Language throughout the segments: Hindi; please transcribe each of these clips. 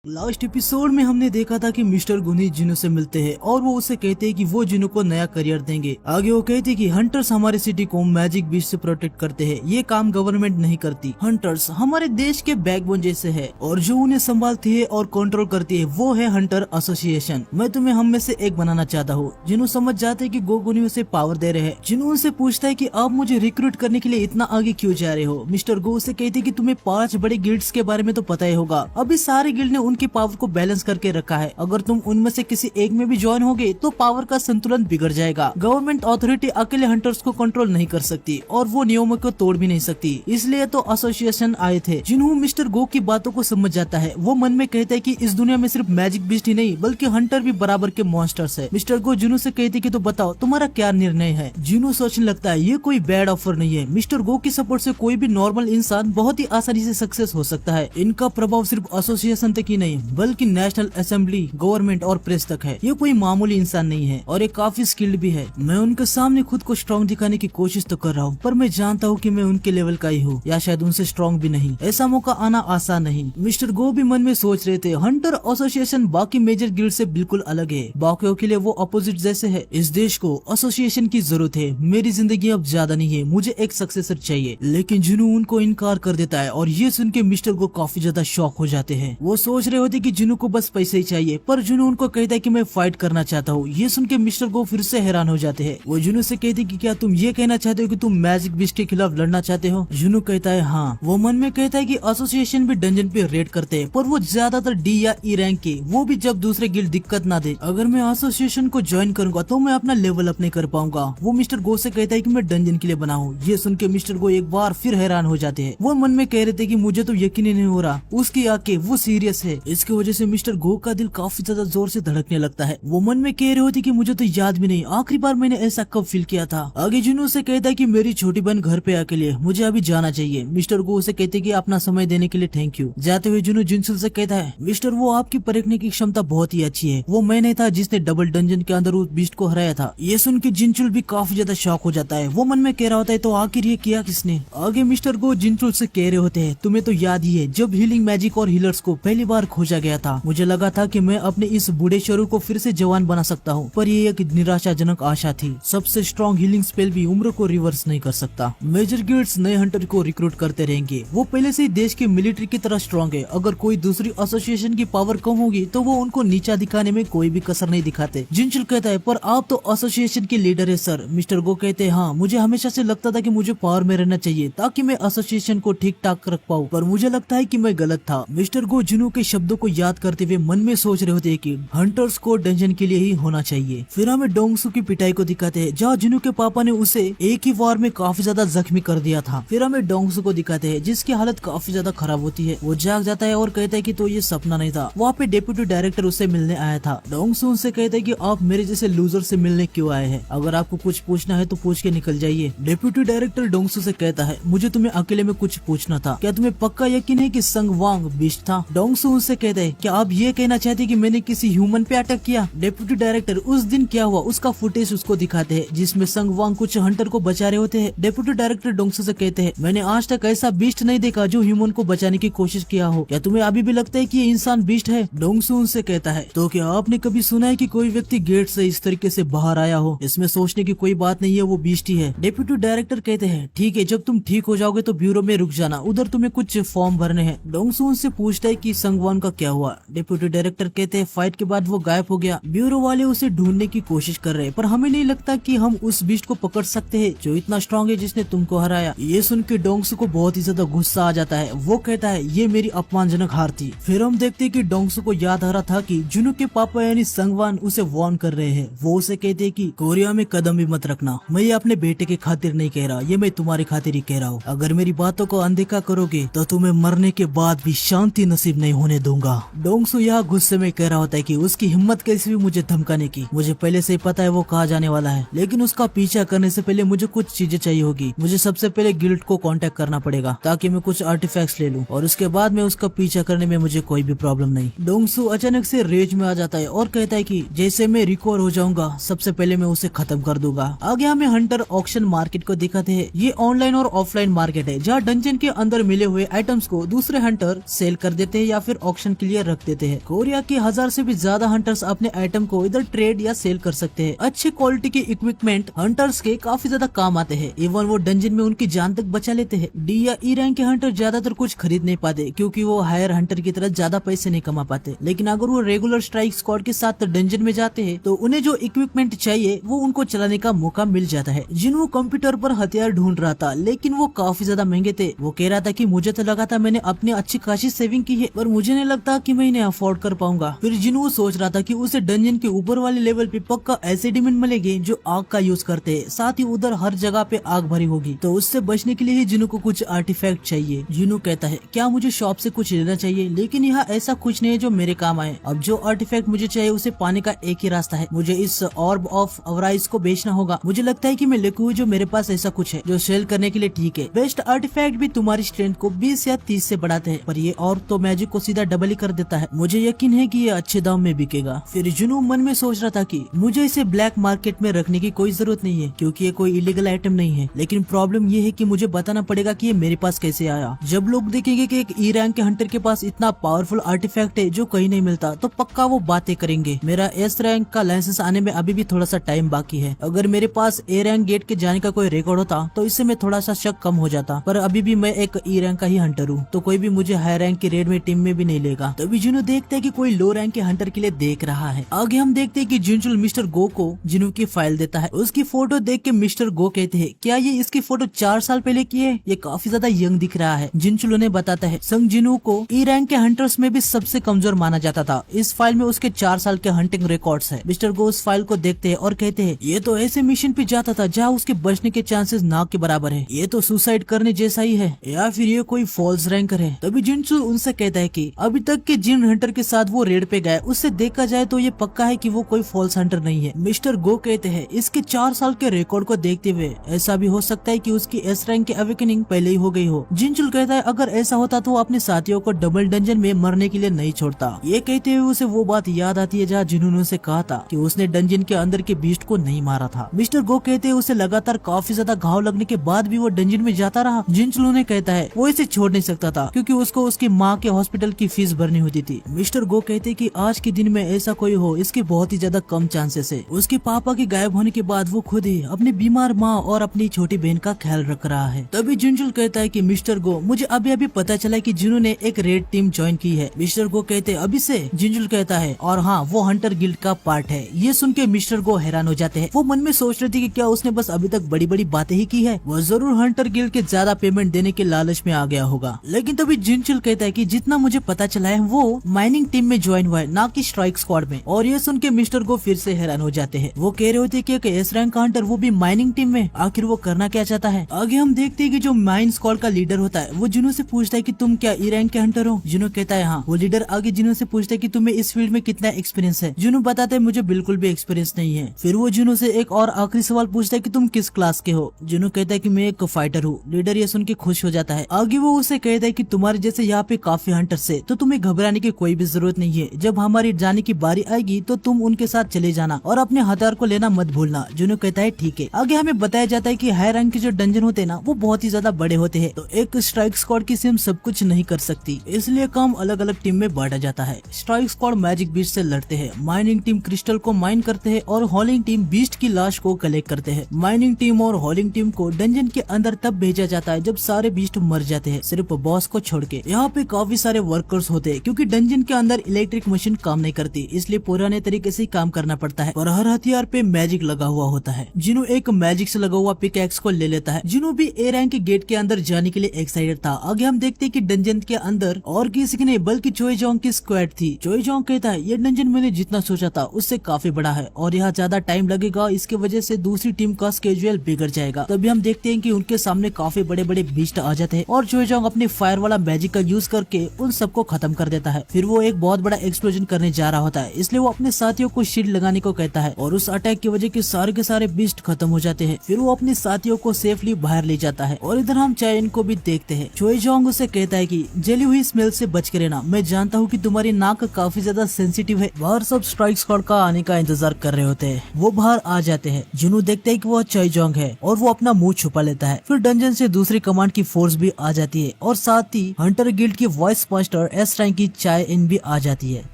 लास्ट एपिसोड में हमने देखा था कि मिस्टर गुनी जिनो से मिलते हैं और वो उसे कहते हैं कि वो जिनो को नया करियर देंगे। आगे वो कहते हैं कि हंटर्स हमारे सिटी को मैजिक बीस्ट से प्रोटेक्ट करते हैं, ये काम गवर्नमेंट नहीं करती। हंटर्स हमारे देश के बैकबोन जैसे है और जो उन्हें संभालती है और कंट्रोल करती है वो है हंटर एसोसिएशन। मैं तुम्हें हम में से एक बनाना चाहता हूँ। जिनो समझ जाते है कि गो गुनी उसे पावर दे रहे हैं। जिनो उनसे पूछता है कि आप मुझे रिक्रूट करने के लिए इतना आगे क्यों जा रहे हो। मिस्टर गो उसे कहते हैं कि तुम्हें 5 बड़े गिल्ड्स के बारे में तो पता ही होगा। अभी सारे गिल्ड ने उनकी पावर को बैलेंस करके रखा है। अगर तुम उनमें से किसी एक में भी ज्वाइन होगे तो पावर का संतुलन बिगड़ जाएगा। गवर्नमेंट अथॉरिटी अकेले हंटर्स को कंट्रोल नहीं कर सकती और वो नियमों को तोड़ भी नहीं सकती, इसलिए तो एसोसिएशन आए थे। जिन्हों मिस्टर गो की बातों को समझ जाता है। वो मन में कहता है कि इस दुनिया में सिर्फ मैजिक बीस्ट ही नहीं बल्कि हंटर भी बराबर के मॉन्स्टर्स है। मिस्टर गो जिन्हों से कहते कि तो बताओ तुम्हारा क्या निर्णय है। जिन्हों सोचने लगता है ये कोई बैड ऑफर नहीं है। मिस्टर गो की सपोर्ट से कोई भी नॉर्मल इंसान बहुत ही आसानी से सक्सेस हो सकता है। इनका प्रभाव सिर्फ एसोसिएशन तक ही नहीं बल्कि नेशनल असेंबली, गवर्नमेंट और प्रेस तक है। ये कोई मामूली इंसान नहीं है और ये काफी स्किल्ड भी है। मैं उनके सामने खुद को स्ट्रॉन्ग दिखाने की कोशिश तो कर रहा हूँ, पर मैं जानता हूँ कि मैं उनके लेवल का ही हूँ या शायद उनसे स्ट्रॉन्ग भी नहीं। ऐसा मौका आना आसान नहीं। मिस्टर गो भी मन में सोच रहे थे हंटर एसोसिएशन बाकी मेजर गिल्ड से बिल्कुल अलग है। बाकियों के लिए वो अपोजिट जैसे है। इस देश को एसोसिएशन की जरूरत है। मेरी जिंदगी अब ज्यादा नहीं है, मुझे एक सक्सेसर चाहिए। लेकिन जिन्हों उनको इनकार कर देता है और ये सुन के मिस्टर गो काफी ज्यादा शॉक हो जाते हैं। वो सोच रहे होते कि जिन्हों को बस पैसे ही चाहिए, पर जुनू उनको कहता है कि मैं फाइट करना चाहता हूँ। ये सुन के मिस्टर गो फिर से हैरान हो जाते हैं। वो जुनू से कहते कि क्या तुम ये कहना चाहते हो कि तुम मैजिक बीस्ट के खिलाफ लड़ना चाहते हो। जुनू कहता है हाँ। वो मन में कहता है कि एसोसिएशन भी डंजन पे रेड करते हैं, पर वो ज्यादातर डी या ई रैंक के, वो भी जब दूसरे गिल्ड दिक्कत ना दे। अगर मैं एसोसिएशन को ज्वाइन करूंगा तो मैं अपना लेवल अप नहीं कर पाऊंगा। वो मिस्टर गो से कहता है कि मैं डंजन के लिए बना हूँ। ये सुन के मिस्टर गो एक बार फिर हैरान हो जाते हैं। वो मन में कह रहे थे कि मुझे तो यकीन ही नहीं हो रहा उसकी आंखें वो सीरियस है। इसकी वजह से मिस्टर गो का दिल काफी ज्यादा जोर से धड़कने लगता है। वो मन में कह रहे होती कि मुझे तो याद भी नहीं आखिरी बार मैंने ऐसा कब फील किया था। आगे जुनू से कहता है कि मेरी छोटी बहन घर पे अकेले, मुझे अभी जाना चाहिए। मिस्टर गो उसे कहते कि अपना समय देने के लिए थैंक यू। जाते हुए जुनू जिनसुल से कहता है मिस्टर वो आपकी परखने की क्षमता बहुत ही अच्छी है। वो मैं नहीं था जिसने डबल डंजन के अंदर उस बीस्ट को हराया था। ये सुन के जिनचुल भी काफी ज्यादा शॉक हो जाता है। वो मन में कह रहा होता है तो आखिर ये किया किसने। आगे मिस्टर गो जिनचुल से कह रहे होते हैं तुम्हें तो याद ही है जब हीलिंग मैजिक और हीलर्स को पहली बार खोजा गया था, मुझे लगा था कि मैं अपने इस बूढ़े शरीर को फिर से जवान बना सकता हूँ, पर ये एक निराशाजनक आशा थी। सबसे स्ट्रॉन्ग हीलिंग स्पेल भी उम्र को रिवर्स नहीं कर सकता। मेजर गिल्ड्स नए हंटर को रिक्रूट करते रहेंगे। वो पहले से ही देश की मिलिट्री की तरह स्ट्रॉन्ग है। अगर कोई दूसरी एसोसिएशन की पावर कम होगी तो वो उनको नीचा दिखाने में कोई भी कसर नहीं दिखाते। जिनचुल कहता है पर आप तो एसोसिएशन के लीडर है सर। मिस्टर गो कहते हैं हाँ, मुझे हमेशा से लगता था कि मुझे पावर में रहना चाहिए ताकि मैं एसोसिएशन को ठीक ठाक रख पाऊँ, पर मुझे लगता है कि मैं गलत था। मिस्टर गो जिनू के शब्दों को याद करते हुए मन में सोच रहे होते हैं कि हंटर्स को डंजन के लिए ही होना चाहिए। फिर हमें डोंगसू की पिटाई को दिखाते हैं जहाँ जिनू के पापा ने उसे एक ही वार में काफी ज्यादा जख्मी कर दिया था। फिर हमें डोंगसू को दिखाते हैं जिसकी हालत काफी ज्यादा खराब होती है। वो जाग जाता है और कहता है कि तो ये सपना नहीं था। वहाँ पे डेप्यूटी डायरेक्टर उससे मिलने आया था। डोंगसू उनसे कहता है कि आप मेरे जैसे लूजर से मिलने क्यों आए हैं, अगर आपको कुछ पूछना है तो पूछ के निकल जाइए। डेप्यूटी डायरेक्टर डोंगसू से कहता है मुझे तुम्हें अकेले में कुछ पूछना था, क्या तुम्हें पक्का यकीन है कि संग वांग बीस्ट था। डोंगसू उनसे कहता है क्या आप ये कहना चाहते हैं कि मैंने किसी ह्यूमन पे अटैक किया। डेप्यूटी डायरेक्टर उस दिन क्या हुआ उसका फुटेज उसको दिखाते हैं जिसमें संग वांग कुछ हंटर को बचा रहे होते हैं। डेप्यूटी डायरेक्टर डोंगसू से कहते हैं मैंने आज तक ऐसा बीस्ट नहीं देखा जो ह्यूमन को बचाने की कोशिश किया हो, क्या तुम्हें अभी भी लगता है कि ये इंसान बीस्ट है। डोंगसू उनसे कहता है तो क्या आपने कभी सुना है कि कोई व्यक्ति गेट से इस तरीके से बाहर आया हो, इसमें सोचने की कोई बात नहीं है, वो बीस्ट ही है। डेप्यूटी डायरेक्टर कहते हैं ठीक है, जब तुम ठीक हो जाओगे तो ब्यूरो में रुक जाना, उधर तुम्हें कुछ फॉर्म भरने हैं। डोंगसू उनसे पूछता है कि संगवान का क्या हुआ। डेप्यूटी डायरेक्टर कहते हैं फाइट के बाद वो गायब हो गया, ब्यूरो वाले उसे ढूंढने की कोशिश कर रहे हैं, पर हमें नहीं लगता कि हम उस बीस्ट को पकड़ सकते हैं जो इतना स्ट्रॉन्ग है जिसने तुमको हराया। ये सुन के डोंगसू को बहुत ही ज्यादा गुस्सा आ जाता है। वो कहता है ये मेरी अपमानजनक हार थी। फिर हम देखते हैं कि डोंगसू को याद आ रहा था कि जुनू के पापा यानी संगवान उसे वार्न कर रहे हैं। वो उसे कहते हैं कि कोरिया में कदम भी मत रखना, मैं ये अपने बेटे के खातिर नहीं कह रहा, ये मैं तुम्हारे खातिर ही कह रहा हूँ। अगर मेरी बातों को अनदेखा करोगे तो तुम्हें मरने के बाद भी शांति नसीब नहीं होने दूंगा। डोंगसू यहाँ गुस्से में कह रहा होता है कि उसकी हिम्मत कैसी भी मुझे धमकाने की, मुझे पहले से ही पता है वो कहाँ जाने वाला है, लेकिन उसका पीछा करने से पहले मुझे कुछ चीजें चाहिए होगी। मुझे सबसे पहले गिल्ड को कांटेक्ट करना पड़ेगा ताकि मैं कुछ आर्टिफैक्ट्स ले लूं और उसके बाद में उसका पीछा करने में मुझे कोई भी प्रॉब्लम नहीं। डोंगसू अचानक से रेज में आ जाता है और कहता है कि जैसे मैं रिकवर हो जाऊंगा सबसे पहले मैं उसे खत्म कर दूंगा। आगे हमें हंटर ऑक्शन मार्केट को दिखाते हैं। ये ऑनलाइन और ऑफलाइन मार्केट है जहाँ डंजन के अंदर मिले हुए आइटम्स को दूसरे हंटर सेल कर देते हैं या फिर ऑक्शन के लिए रख देते हैं। कोरिया के 1000 से भी ज्यादा हंटर्स अपने आइटम को इधर ट्रेड या सेल कर सकते हैं। अच्छे क्वालिटी के इक्विपमेंट हंटर्स के काफी ज्यादा काम आते हैं। इवन वो डंजन में उनकी जान तक बचा लेते हैं। डी या ई रैंक के हंटर ज्यादातर कुछ खरीद नहीं पाते क्योंकि वो हायर हंटर की तरह ज्यादा पैसे नहीं कमा पाते। लेकिन अगर वो रेगुलर स्ट्राइक स्क्वाड के साथ डंजन में जाते हैं तो उन्हें जो इक्विपमेंट चाहिए वो उनको चलाने का मौका मिल जाता है। जिन्हों कंप्यूटर पर हथियार ढूंढ रहा था लेकिन वो काफी ज्यादा महंगे थे। वो कह रहा था कि मुझे तो लगा था मैंने अपनी अच्छी खासी सेविंग की है पर मुझे नहीं लगता कि मैं इन्हें अफोर्ड कर पाऊंगा। फिर जिन्हों सोच रहा था कि उसे डंजन के ऊपर वाले लेवल पे पक्का ऐसे डिमंड मिलेंगे जो आग का यूज करते हैं, साथ ही उधर हर जगह पे आग भरी होगी, तो उससे बचने के लिए ही जिन्हों को कुछ आर्टिफैक्ट चाहिए। जिन्हों कहता है क्या मुझे शॉप से कुछ लेना चाहिए, लेकिन यहाँ ऐसा कुछ नहीं है जो मेरे काम आए। अब जो आर्टिफैक्ट मुझे चाहिए उसे पाने का एक ही रास्ता है, मुझे इस ऑर्ब ऑफ अवराइज को बेचना होगा। मुझे लगता है कि मैं लिखूं जो मेरे पास ऐसा कुछ है जो सेल करने के लिए ठीक है। बेस्ट आर्टिफैक्ट भी तुम्हारी स्ट्रेंथ को 20 या 30 से बढ़ाते हैं, पर ये और तो मैजिक को सीधा डबल ही कर देता है। मुझे यकीन है कि ये अच्छे दाम में बिकेगा। फिर जुनू मन में सोच रहा था कि मुझे इसे ब्लैक मार्केट में रखने की कोई जरूरत नहीं है क्योंकि ये कोई इलीगल आइटम नहीं है, लेकिन प्रॉब्लम ये है कि मुझे बताना पड़ेगा कि ये मेरे पास कैसे आया। जब लोग देखेंगे कि एक ई रैंक के हंटर के पास इतना पावरफुल आर्टिफैक्ट है जो कहीं नहीं मिलता तो पक्का वो बातें करेंगे। मेरा एस रैंक का लाइसेंस आने में अभी भी थोड़ा सा टाइम बाकी है। अगर मेरे पास ए रैंक गेट के जाने का कोई रिकॉर्ड होता तो इससे मैं थोड़ा सा शक कम हो जाता, पर अभी भी मैं एक ई रैंक का ही हंटर हूँ तो कोई भी मुझे हाई रैंक की रेड में टीम में भी नहीं लेगा। तभी जिन्हों देखते है कि कोई लो रैंक के हंटर के लिए देख रहा है। आगे हम देखते हैं कि जिंचुल मिस्टर गो को जिन्हों की फाइल देता है। उसकी फोटो देख के मिस्टर गो कहते हैं क्या ये इसकी फोटो 4 साल पहले की है, ये काफी ज्यादा यंग दिख रहा है। जिंचुल उन्हें बताता है संग जिन्हों को ई रैंक के हंटर्स में भी सबसे कमजोर माना जाता था। इस फाइल में उसके 4 साल के हंटिंग रिकॉर्ड्स है। मिस्टर गो उस फाइल को देखते हैं और कहते हैं ये तो ऐसे मिशन पे जाता था जहाँ उसके बचने के चांसेस ना के बराबर है, ये तो सुसाइड करने जैसा ही है या फिर ये कोई फॉल्स रैंकर है। तभी जिंचुल उनसे कहता है कि अभी तक के जिन हंटर के साथ वो रेड पे गए उससे देखा जाए तो ये पक्का है कि वो कोई फॉल्स हंटर नहीं है। मिस्टर गो कहते हैं इसके 4 साल के रिकॉर्ड को देखते हुए ऐसा भी हो सकता है कि उसकी एस रैंक की अवेकनिंग पहले ही हो गई हो। जिंचुल कहता है अगर ऐसा होता तो वो अपने साथियों को डबल डंजन में मरने के लिए नहीं छोड़ता। ये कहते हुए उसे वो बात याद आती है जहाँ जिन्होंने उसे कहा था कि उसने डंजन के अंदर के बीस्ट को नहीं मारा था। मिस्टर गो कहते हैं उसे लगातार काफी ज्यादा घाव लगने के बाद भी वो डंजन में जाता रहा। जिंचुल ने कहता है वो इसे छोड़ नहीं सकता था क्योंकि उसको उसकी माँ के हॉस्पिटल की फीस भरनी होती थी। मिस्टर गो कहते कि आज के दिन में ऐसा कोई हो इसके बहुत ही ज्यादा कम चांसेस है। उसके पापा के गायब होने के बाद वो खुद ही अपनी बीमार माँ और अपनी छोटी बहन का ख्याल रख रहा है। तभी जिंचुल कहता है कि मिस्टर गो मुझे अभी अभी पता चला कि जिन्होंने एक रेड टीम ज्वाइन की है। मिस्टर गो कहते अभी से? जिंचुल कहता है और हाँ वो हंटर गिल्ड का पार्ट है। ये सुन के मिस्टर गो हैरान हो जाते हैं। वो मन में सोच रहे थे कि क्या उसने बस अभी तक बड़ी बड़ी बातें ही की है, वो जरूर हंटर गिल्ड के ज्यादा पेमेंट देने के लालच में आ गया होगा। लेकिन तभी जिंचुल कहता है कि जितना मुझे पता चला है वो माइनिंग टीम में ज्वाइन हुआ है ना कि स्ट्राइक स्क्वाड में। और ये सुन के मिस्टर गो फिर से हैरान हो जाते हैं। वो कह रहे होते कि एक एस रैंक का हंटर वो भी माइनिंग टीम में, आखिर वो करना क्या चाहता है। आगे हम देखते हैं कि जो माइन स्क्वाड का लीडर होता है वो जिन्हों से पूछता है कि तुम क्या ई रैंक के हंटर हो। जिन्हों कहता है हाँ। वो लीडर आगे जिन्हों से पूछता है कि तुम्हें इस फील्ड में कितना एक्सपीरियंस है। जिन्हों बताते हैं मुझे बिल्कुल भी एक्सपीरियंस नहीं है। फिर वो जिन्हों से एक और आखिरी सवाल पूछता है कि तुम किस क्लास के हो। जिन्हों कहता है कि मैं एक फाइटर हूँ। लीडर ये सुन के खुश हो जाता है। आगे वो उसे कहता है कि तुम्हारे जैसे यहाँ पे काफी हंटर्स है तो तुम्हें घबराने की कोई भी जरूरत नहीं है। जब हमारी जाने की बारी आएगी तो तुम उनके साथ चले जाना और अपने हथियार को लेना मत भूलना। जिन्हों कहता है ठीक है। आगे हमें बताया जाता है कि हाई रैंक के जो डंजन होते हैं ना वो बहुत ही ज्यादा बड़े होते हैं, तो एक स्ट्राइक स्क्वाड की टीम सब कुछ नहीं कर सकती, इसलिए काम अलग अलग टीम में बांटा जाता है। स्ट्राइक स्क्वाड मैजिक बीस्ट से लड़ते हैं, माइनिंग टीम क्रिस्टल को माइन करते हैं और हॉलिंग टीम बीस्ट की लाश को कलेक्ट करते हैं। माइनिंग टीम और हॉलिंग टीम को डंजन के अंदर तब भेजा जाता है जब सारे बीस्ट मर जाते हैं, सिर्फ बॉस को छोड़ के। यहाँ पे काफी सारे वर्कर्स होते हैं क्योंकि डंजन के अंदर इलेक्ट्रिक मशीन काम नहीं करती, इसलिए पुराने तरीके से काम करना पड़ता है और हर हथियार पे मैजिक लगा हुआ होता है। जिन्हों एक मैजिक से लगा हुआ पिकैक्स को ले लेता है। जिन्हों भी ए रैंक के गेट के अंदर जाने के लिए एक्साइटेड था। आगे हम देखते हैं कि डंजन के अंदर और किसी ने बल्कि चोईजोंग की स्क्वाड थी। चोईजोंग कहता है ये डंजन मैंने जितना सोचा था उससे काफी बड़ा है और यहाँ ज्यादा टाइम लगेगा, इसके वजह से दूसरी टीम का स्केड्यूल बिगड़ जाएगा। तभी हम देखते हैं कि उनके सामने काफी बड़े बड़े बीस्ट आ जाते हैं और चोईजोंग अपने फायर वाला मैजिक का यूज करके उन सबको खत्म कर देता है। फिर वो एक बहुत बड़ा एक्सप्लोजन करने जा रहा होता है, इसलिए वो अपने साथियों को शील्ड लगाने को कहता है और उस अटैक की वजह के सारे बीस्ट खत्म हो जाते हैं। फिर वो अपने साथियों को सेफली बाहर ले जाता है और इधर हम चायन को भी देखते हैं। चोईजोंग उसे कहता है कि जली हुई स्मेल से बच के रहना, मैं जानता हूँ कि तुम्हारी नाक काफी ज्यादा सेंसिटिव है। बाहर सब स्ट्राइक स्क्वाड का आने का इंतजार कर रहे होते हैं। वो बाहर आ जाते हैं। जिन्हों देखते हैं कि वो चोईजोंग है और वो अपना मुंह छुपा लेता है। फिर डंजन से दूसरी कमांड की फोर्स भी आ जाती है और साथ ही हंटर गिल्ड की वॉइस मास्टर एस रैंक की चाय-इन भी आ जाती है।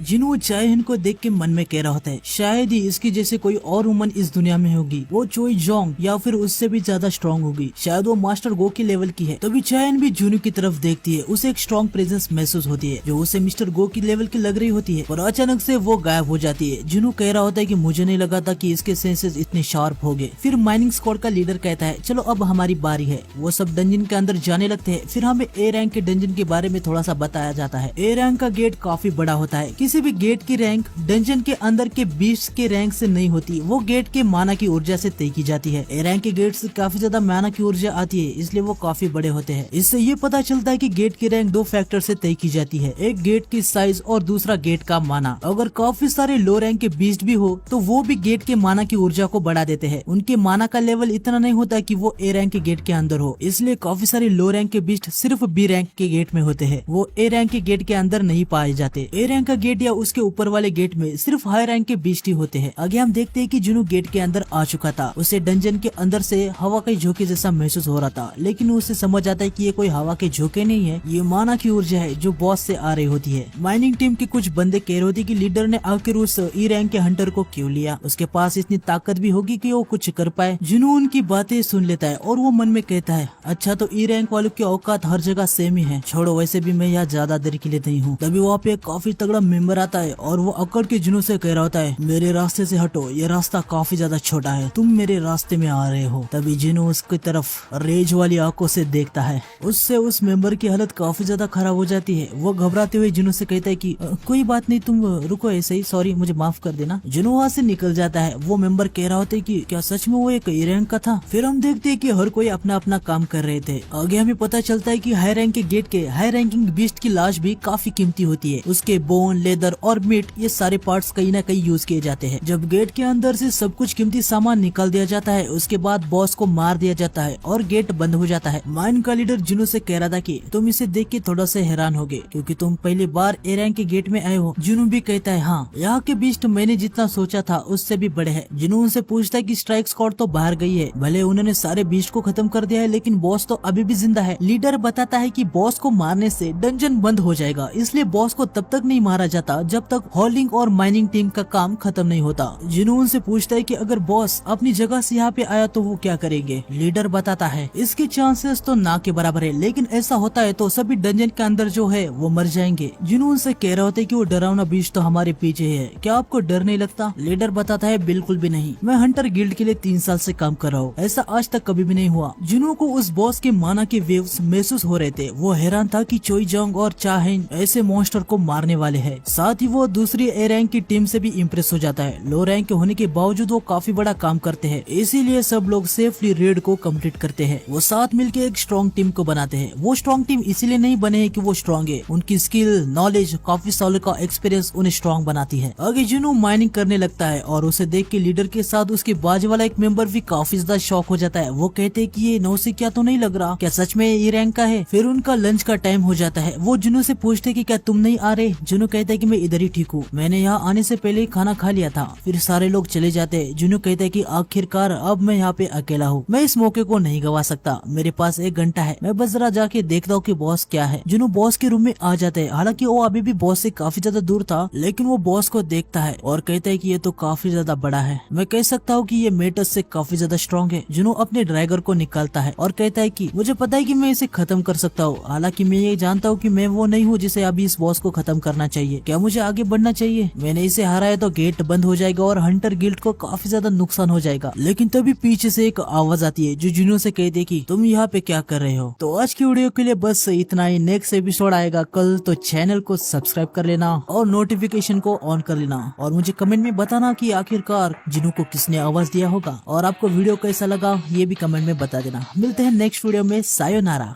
जिन्हों चाय-इन को देख के मन में कह रहा होता है शायद ही इसकी जैसे कोई और वुमन इस दुनिया में होगी, वो चोई जोंग या फिर उससे भी ज्यादा स्ट्रॉन्ग होगी, शायद वो मास्टर गो के लेवल की है। तभी चाय-इन भी जुनू की तरफ देखती है, उसे एक स्ट्रॉन्ग प्रेजेंस महसूस होती है जो उसे मिस्टर गो की लेवल की लग रही होती है, और अचानक से वो गायब हो जाती है। जुनू कह रहा होता है कि मुझे नहीं लगा था कि इसके सेंसेस इतने शार्प हो गए। फिर माइनिंग स्क्वाड का लीडर कहता है चलो अब हमारी बारी है। वो सब डंजन के अंदर जाने लगते हैं। फिर हमें ए रैंक के डंजन के बारे में थोड़ा सा बताया जाता है। ए रैंक का गेट काफी बड़ा होता है। किसी भी गेट की रैंक डंजन के अंदर के बीस्ट के रैंक से नहीं होती, वो गेट के माना की ऊर्जा से तय की जाती है। ए रैंक के गेट से काफी ज्यादा माना की ऊर्जा आती है, इसलिए वो काफी बड़े होते हैं। इससे ये पता चलता है कि गेट की रैंक दो फैक्टर से तय की जाती है, एक गेट की साइज और दूसरा गेट का माना। अगर काफी सारे लो रैंक के बीस्ट भी हो तो वो भी गेट के माना की ऊर्जा को बढ़ा देते हैं। उनके माना का लेवल इतना नहीं होता कि वो ए रैंक के गेट के अंदर हो, इसलिए काफी सारे लो रैंक के बीस्ट सिर्फ बी रैंक के गेट में होते हैं, वो ए रैंक के गेट के अंदर नहीं पाए जाते। ए रैंक का गेट या उसके ऊपर वाले गेट में सिर्फ हाई रैंक के बीस्ट ही होते हैं। आगे हम देखते हैं कि जुनू गेट के अंदर आ चुका था। उसे डंजन के अंदर से हवा के झोंके जैसा महसूस हो रहा था, लेकिन उसे समझ आता है कि ये कोई हवा के झोंके नहीं है, ये माना की ऊर्जा है जो बॉस से आ रही होती है। माइनिंग टीम के कुछ बंदे कह रहे होते कि लीडर ने आखिर उस ई रैंक के हंटर को क्यों लिया, उसके पास इतनी ताकत भी होगी कि वो कुछ कर पाए। जुनू उनकी बातें सुन लेता है और वो मन में कहता है अच्छा तो ई रैंक वालों की औकात हर जगह सेम ही है, छोड़ो वैसे भी मैं यहाँ ज्यादा देर के लिए नहीं हूँ। तभी वहाँ पे काफी तगड़ा मेंबर आता है और वो अकड़ के जुनू से कह रहा होता है मेरे रास्ते से हटो, ये रास्ता काफी ज्यादा छोटा है, तुम मेरे रास्ते में आ रहे हो। तभी जुनू उसकी तरफ रेज वाली आंखों से देखता है, उससे उस मेंबर की हालत काफी ज्यादा खराब हो जाती है। वो घबराते हुए जुनू से कहता है कि कोई बात नहीं, तुम रुको ऐसे ही, सॉरी मुझे माफ कर देना। जुनू वहाँ से निकल जाता है। वो मेंबर कह रहा होता है कि क्या सच में वो एक ई रैंक का था। फिर हम देखते हैं कि हर कोई अपना अपना काम कर रहे थे। आगे हमें पता चलता है कि हाई रैंक के गेट के हाई रैंकिंग बीस्ट की लाश भी काफी कीमती होती है, उसके बोन, लेदर और मीट ये सारे पार्ट्स कहीं ना कहीं यूज किए जाते हैं। जब गेट के अंदर से सब कुछ कीमती सामान निकाल दिया जाता है, उसके बाद बॉस को मार दिया जाता है और गेट बंद हो जाता है। माइन का लीडर जुनू से कह रहा था कि तुम इसे देख के थोड़ा सा हैरान हो गए क्योंकि तुम पहली बार ए रैंक के गेट में आए हो। जुनू भी कहता है हाँ, यहाँ के बीस्ट मैंने जितना सोचा था उससे भी बड़े हैं। जुनू उनसे पूछता है कि स्ट्राइक स्क्वाड तो बाहर गई है, भले उन्होंने सारे बीस्ट को खत्म कर दिया है लेकिन बॉस तो अभी भी जिंदा है। लीडर बताता है कि बॉस को मारने से डंजन बंद हो जाएगा, इसलिए बॉस को तब तक नहीं मारा जाता जब तक होल्डिंग और माइनिंग टीम का काम खत्म नहीं होता। जुनू उनसे पूछता है कि अगर बॉस अपनी जगह से यहाँ पे आया तो वो क्या करेंगे। लीडर बताता है इसके चांसेस तो ना के बराबर है, लेकिन ऐसा होता है तो सभी डंजन के अंदर जो है वो मर जाएंगे। जुनू उनसे कह रहा होता है कि वो डरावना बीस्ट तो हमारे पीछे है, क्या आपको डर नहीं लगता। लीडर बताता है बिल्कुल भी नहीं, मैं हंटर गिल्ड के लिए 3 साल से काम कर रहा हूँ, ऐसा आज तक कभी भी नहीं हुआ। जुनू को उस बॉस के माना के वेव्स महसूस हो रहे थे। वो हैरान था कि चोई जोंग और चाहेन ऐसे मॉन्स्टर को मारने वाले हैं। साथ ही वो दूसरी ए रैंक की टीम से भी इम्प्रेस हो जाता है। लो रैंक के होने के बावजूद वो काफी बड़ा काम करते हैं, इसीलिए सब लोग सेफली रेड को कंप्लीट करते हैं। वो साथ मिलकर एक स्ट्रॉन्ग टीम को बनाते हैं। वो स्ट्रॉन्ग टीम इसीलिए नहीं बने है कि वो स्ट्रॉन्ग है, उनकी स्किल, नॉलेज, काफी सालों का एक्सपीरियंस उन्हें स्ट्रॉन्ग बनाती है। आगे जुनू माइनिंग करने लगता है और उसे देख के लीडर के साथ उसके बाजू वाला एक मेंबर भी काफी ज्यादा शॉक हो जाता है। वो कहते हैं कि ये नौसिखिया तो नहीं लग रहा, क्या सच में ये रैंक का है। फिर उनका लंच का टाइम हो जाता है। वो जुनू से पूछते कि क्या तुम नहीं आ रहे। जुनू कहता है कि मैं इधर ही ठीक हूँ, मैंने यहाँ आने से पहले ही खाना खा लिया था। फिर सारे लोग चले जाते हैं। जुनू कहता है कि आखिरकार अब मैं यहाँ पे अकेला हूँ, मैं इस मौके को नहीं गवा सकता, मेरे पास 1 घंटा है, मैं बस जरा जाके देखता हूँ कि बॉस क्या है। जुनू बॉस के रूम में आ जाते हैं। हालांकि वो अभी भी बॉस से काफी ज्यादा दूर था, लेकिन वो बॉस को देखता है और कहता है कि ये तो काफी ज्यादा बड़ा है, मैं कह सकता हूँ कि ये मेटस से काफी ज्यादा स्ट्रॉन्ग है। जुनू अपने ड्रैगर को निकालता है और कहता है कि मुझे पता है कि मैं इसे खत्म कर सकता हूँ, हालांकि मैं ये जानता हूँ कि मैं वो नहीं हूँ जिसे अभी इस बॉस को खत्म करना चाहिए। क्या मुझे आगे बढ़ना चाहिए? मैंने इसे हराया तो गेट बंद हो जाएगा और हंटर गिल्ड को काफी ज्यादा नुकसान हो जाएगा। लेकिन तभी पीछे से एक आवाज आती है जो जुनू से कहती है कि तुम यहाँ पे क्या कर रहे हो। तो आज की वीडियो के लिए बस इतना ही। नेक्स्ट एपिसोड आएगा कल, तो चैनल को सब्सक्राइब कर लेना और नोटिफिकेशन को ऑन कर लेना और मुझे कमेंट में बताना कि आखिरकार जुनू को किसने आवाज दिया होगा और आपको वीडियो कैसा लगा ये भी कमेंट में बता देना। मिलते हैं नेक्स्ट वीडियो में। सायोनारा।